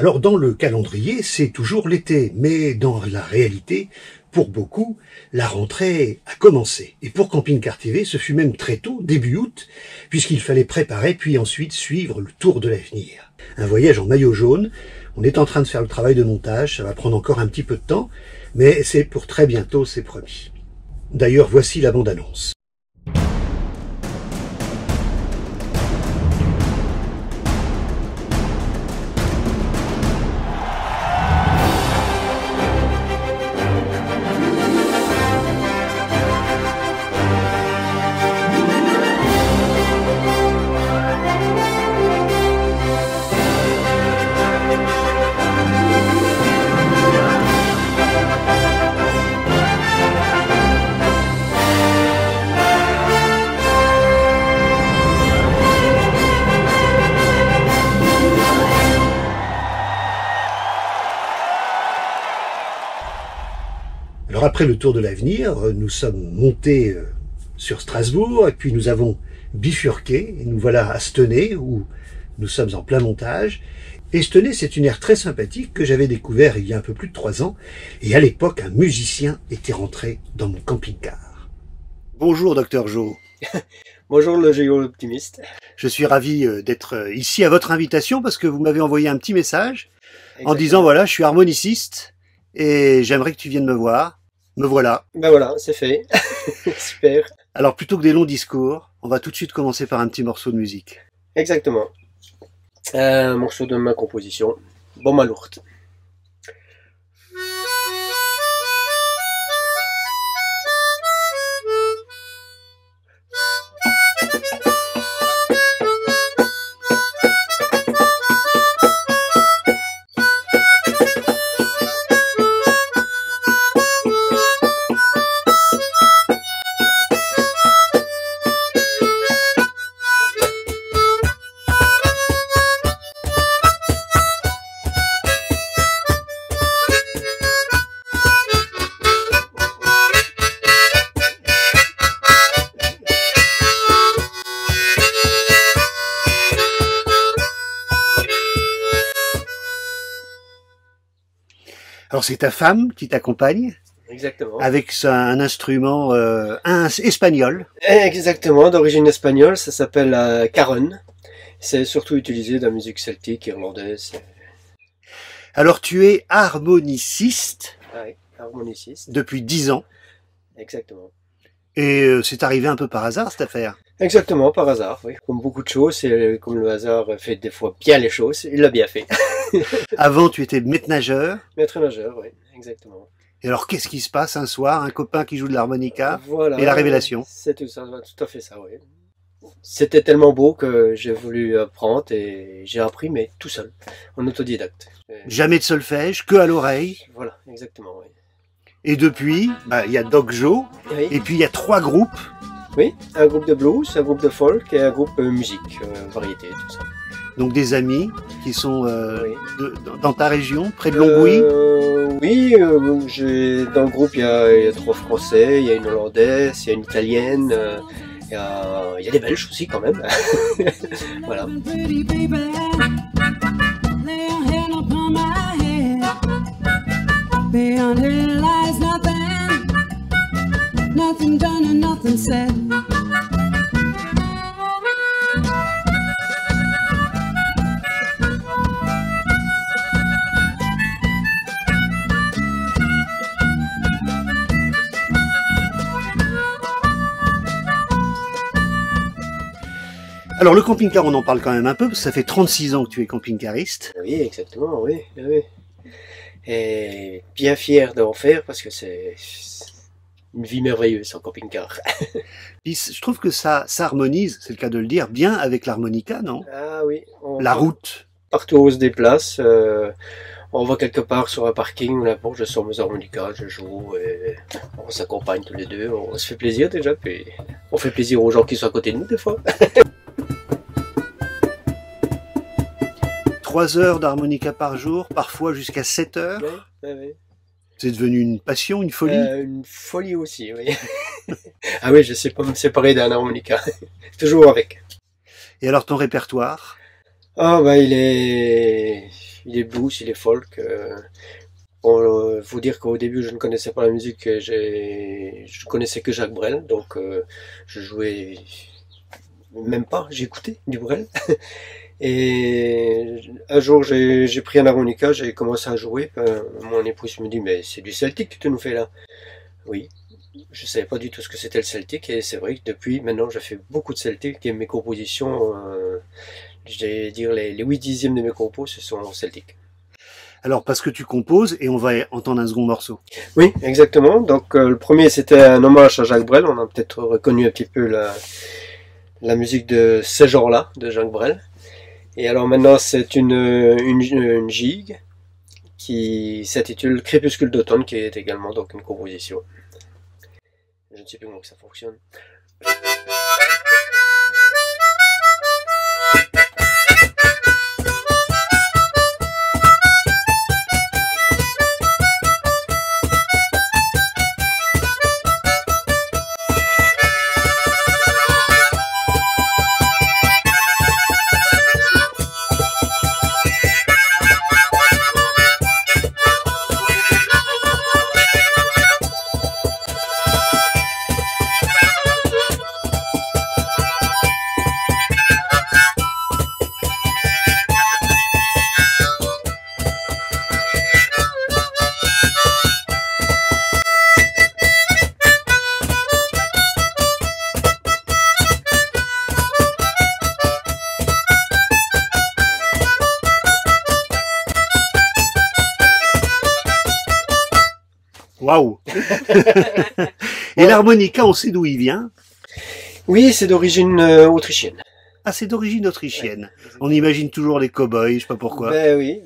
Alors dans le calendrier, c'est toujours l'été, mais dans la réalité, pour beaucoup, la rentrée a commencé. Et pour Camping Car TV, ce fut même très tôt, début août, puisqu'il fallait préparer puis ensuite suivre le Tour de l'avenir. Un voyage en maillot jaune. On est en train de faire le travail de montage, ça va prendre encore un petit peu de temps, mais c'est pour très bientôt, c'est promis. D'ailleurs, voici la bande-annonce. Alors après le Tour de l'avenir, nous sommes montés sur Strasbourg et puis nous avons bifurqué et nous voilà à Stenay où nous sommes en plein montage. Et Stenay, c'est une aire très sympathique que j'avais découvert il y a un peu plus de 3 ans et à l'époque un musicien était rentré dans mon camping-car. Bonjour Docteur Jo. Bonjour le géo-optimiste. Je suis ravi d'être ici à votre invitation parce que vous m'avez envoyé un petit message en disant voilà, je suis harmoniciste et j'aimerais que tu viennes me voir. Me voilà. Ben voilà, c'est fait. Super. Alors plutôt que des longs discours, on va tout de suite commencer par un petit morceau de musique. Exactement. Un morceau de ma composition. Bon malourde. Alors c'est ta femme qui t'accompagne. Exactement. Avec un instrument espagnol. Exactement, d'origine espagnole, ça s'appelle caron. C'est surtout utilisé dans la musique celtique, irlandaise. Alors tu es harmoniciste. Oui, harmoniciste. Depuis 10 ans. Exactement. Et c'est arrivé un peu par hasard cette affaire. Exactement, par hasard, oui. Comme beaucoup de choses, et comme le hasard fait des fois bien les choses, il l'a bien fait. Avant, tu étais maître-nageur. Maître-nageur, oui, exactement. Et alors, qu'est-ce qui se passe un soir? Un copain qui joue de l'harmonica voilà, et la révélation. C'est tout ça, tout à fait ça, oui. C'était tellement beau que j'ai voulu apprendre et j'ai appris, mais tout seul, en autodidacte. Jamais de solfège, que à l'oreille. Voilà, exactement, oui. Et depuis, il y a Doc Jo, oui. Et puis il y a 3 groupes. Oui, un groupe de blues, un groupe de folk et un groupe musique, variété, tout ça. Donc des amis qui sont oui. dans ta région, près de Longwy. Oui, dans le groupe il y a 3 Français, il y a une Hollandaise, il y a une Italienne, il y a des Belges aussi quand même. Voilà. Nothing done and nothing said. Alors le camping-car, on en parle quand même un peu, parce que ça fait 36 ans que tu es camping-cariste. Oui, exactement, oui. Et bien fier d'en faire parce que c'est une vie merveilleuse en camping-car. Puis je trouve que ça s'harmonise, c'est le cas de le dire, bien avec l'harmonica, non? Ah oui. La route. Partout où on se déplace, on va quelque part sur un parking, là, bon, je sors mes harmonicas, je joue, et on s'accompagne tous les deux, on se fait plaisir déjà, puis on fait plaisir aux gens qui sont à côté de nous des fois. 3 heures d'harmonica par jour, parfois jusqu'à 7 heures. Oui. C'est devenu une passion, une folie. Une folie aussi, oui. Ah oui, je sais pas me séparer d'un harmonica. Toujours avec. Et alors ton répertoire? Ah bah il est il est blues, il est folk. Bon, faut dire qu'au début je ne connaissais pas la musique, je connaissais que Jacques Brel, donc je jouais même pas, j'écoutais du Brel. Et un jour j'ai pris un harmonica, j'ai commencé à jouer, mon épouse me dit mais c'est du celtique que tu nous fais là. Oui, je savais pas du tout ce que c'était le celtique et c'est vrai que depuis maintenant je fais beaucoup de celtique et mes compositions, je vais dire les 8/10 de mes compos ce sont celtiques. Alors, parce que tu composes, et on va entendre un second morceau. Oui, exactement. Donc le premier c'était un hommage à Jacques Brel, on a peut-être reconnu un petit peu la musique de ce genre-là, de Jacques Brel. Et alors maintenant c'est une gigue qui s'intitule Crépuscule d'automne, qui est également donc une composition. Je ne sais plus comment que ça fonctionne. Waouh. Et l'harmonica, on sait d'où il vient? Oui, c'est d'origine autrichienne. Ah, c'est d'origine autrichienne. On imagine toujours les cow-boys, je sais pas pourquoi. Ben oui,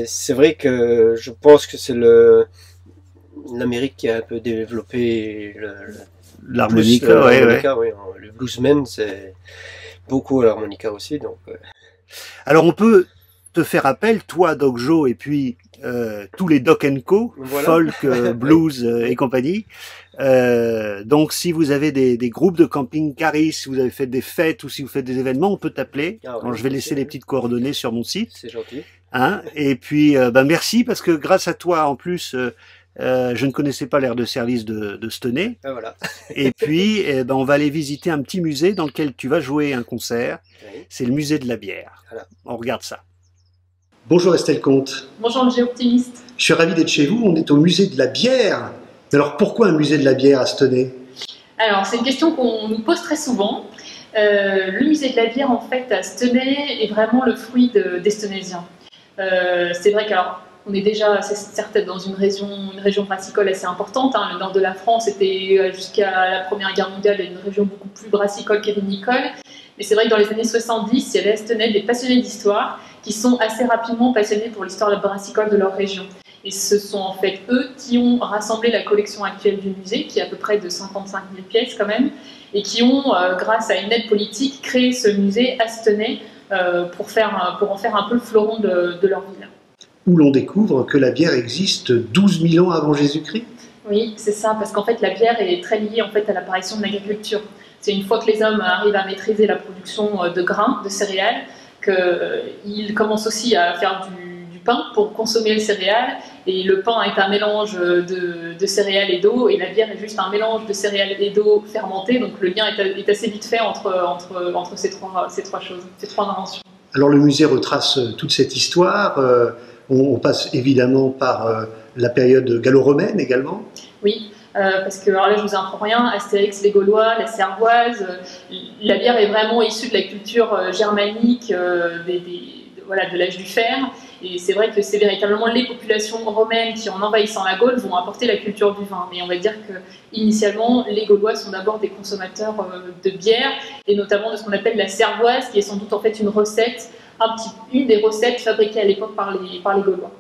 c'est vrai que je pense que c'est l'Amérique qui a un peu développé L'harmonica, ouais. Oui. Le bluesman, c'est beaucoup à l'harmonica aussi, donc. Alors, on peut te faire appel, toi, Doc Joe, et puis tous les Doc & Co, Voilà. folk, blues et compagnie. Donc, si vous avez des groupes de camping-caris, si vous avez fait des fêtes ou si vous faites des événements, on peut t'appeler. Ah ouais, Alors, je vais laisser les petites coordonnées sur mon site. C'est gentil. Hein, et puis, merci, parce que grâce à toi, en plus, je ne connaissais pas l'aire de service de Stenay. Ben voilà. Et puis, on va aller visiter un petit musée dans lequel tu vas jouer un concert. Oui. C'est le musée de la bière. Voilà. On regarde ça. Bonjour Estelle Comte. Bonjour le Géoptimiste. Je suis ravi d'être chez vous. On est au musée de la bière. Alors, pourquoi un musée de la bière à Stenay? Alors, c'est une question qu'on nous pose très souvent. Le musée de la bière, en fait, à Stenay, est vraiment le fruit des Stenaisiens. C'est vrai qu'on est déjà, c'est certes, dans une région brassicole assez importante. Hein. Le nord de la France était, jusqu'à la Première Guerre mondiale, une région beaucoup plus brassicole que vinicole. Mais c'est vrai que dans les années 70, il y avait à Stenay des passionnés d'histoire qui sont assez rapidement passionnés pour l'histoire brassicole de leur région. Et ce sont en fait eux qui ont rassemblé la collection actuelle du musée, qui est à peu près de 55 000 pièces quand même, et qui ont, grâce à une aide politique, créé ce musée à Stenay pour en faire un peu le fleuron de leur ville. Où l'on découvre que la bière existe 12 000 ans avant Jésus-Christ. Oui, c'est ça, parce qu'en fait la bière est très liée en fait à l'apparition de l'agriculture. C'est une fois que les hommes arrivent à maîtriser la production de grains, de céréales, qu'ils commencent aussi à faire du pain pour consommer le céréales. Et le pain est un mélange de céréales et d'eau, et la bière est juste un mélange de céréales et d'eau fermentée. Donc le lien est assez vite fait entre ces trois choses, ces trois inventions. Alors le musée retrace toute cette histoire. On passe évidemment par la période gallo-romaine également. Oui. Parce que alors là je vous apprends rien, Astérix les Gaulois, la Cervoise, la bière est vraiment issue de la culture germanique de l'âge du fer, et c'est vrai que c'est véritablement les populations romaines qui, en envahissant la Gaule, vont apporter la culture du vin. Mais on va dire que initialement les Gaulois sont d'abord des consommateurs de bière, et notamment de ce qu'on appelle la Cervoise, qui est sans doute en fait une des recettes fabriquées à l'époque par les Gaulois.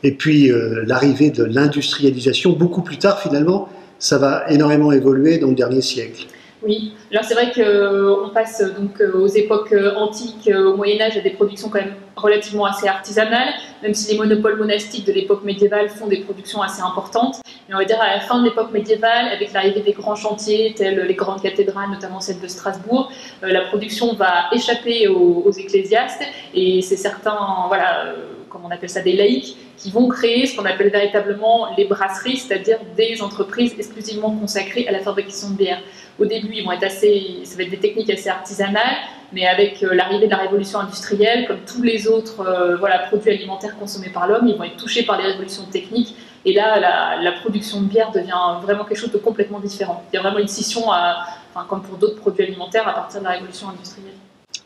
Et puis l'arrivée de l'industrialisation, beaucoup plus tard finalement, ça va énormément évoluer dans le dernier siècle. Oui, alors c'est vrai qu'on passe donc aux époques antiques, au Moyen-Âge, à des productions quand même relativement assez artisanales, même si les monopoles monastiques de l'époque médiévale font des productions assez importantes. Mais on va dire à la fin de l'époque médiévale, avec l'arrivée des grands chantiers, tels les grandes cathédrales, notamment celle de Strasbourg, la production va échapper aux ecclésiastes, et c'est certains comme on appelle ça, des laïcs, qui vont créer ce qu'on appelle véritablement les brasseries, c'est-à-dire des entreprises exclusivement consacrées à la fabrication de bière. Au début, ça va être des techniques assez artisanales, mais avec l'arrivée de la révolution industrielle, comme tous les autres produits alimentaires consommés par l'homme, ils vont être touchés par les révolutions techniques. Et là, la production de bière devient vraiment quelque chose de complètement différent. Il y a vraiment une scission, comme pour d'autres produits alimentaires, à partir de la révolution industrielle.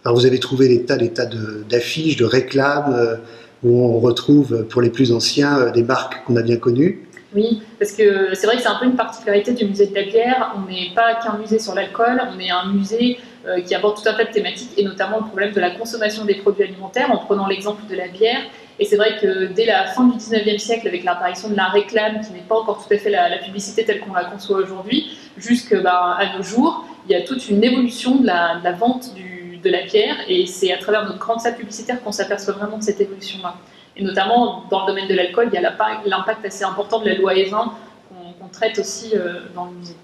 Alors vous avez trouvé des tas d'affiches, de réclames, où on retrouve, pour les plus anciens, des marques qu'on a bien connues. Oui, parce que c'est vrai que c'est un peu une particularité du musée de la bière. On n'est pas qu'un musée sur l'alcool, on est un musée qui aborde tout un tas de thématiques, et notamment le problème de la consommation des produits alimentaires, en prenant l'exemple de la bière. Et c'est vrai que dès la fin du 19e siècle, avec l'apparition de la réclame, qui n'est pas encore tout à fait la publicité telle qu'on la conçoit aujourd'hui, jusqu'à nos jours, il y a toute une évolution de la vente de la bière, et c'est à travers notre grande salle publicitaire qu'on s'aperçoit vraiment de cette évolution-là. Et notamment, dans le domaine de l'alcool, il y a l'impact assez important de la loi E20 qu'on traite aussi dans le musée.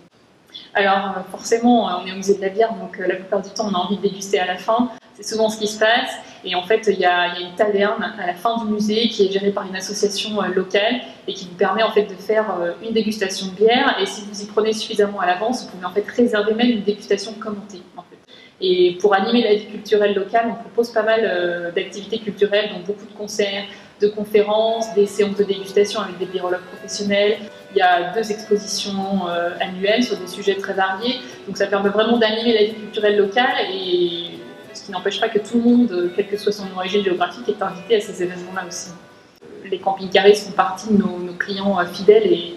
Alors, forcément, on est au musée de la bière, donc la plupart du temps, on a envie de déguster à la fin. C'est souvent ce qui se passe. Et en fait, il y a une taverne à la fin du musée qui est gérée par une association locale et qui vous permet en fait de faire une dégustation de bière. Et si vous y prenez suffisamment à l'avance, vous pouvez en fait réserver même une dégustation commentée. En fait. Et pour animer la vie culturelle locale, on propose pas mal d'activités culturelles, donc beaucoup de concerts, de conférences, des séances de dégustation avec des birologues professionnels. Il y a 2 expositions annuelles sur des sujets très variés. Donc ça permet vraiment d'animer la vie culturelle locale, et ce qui n'empêche pas que tout le monde, quelle que soit son origine géographique, est invité à ces événements-là aussi. Les camping-carrés font partie de nos clients fidèles, et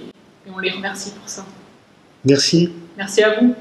on les remercie pour ça. Merci. Merci à vous.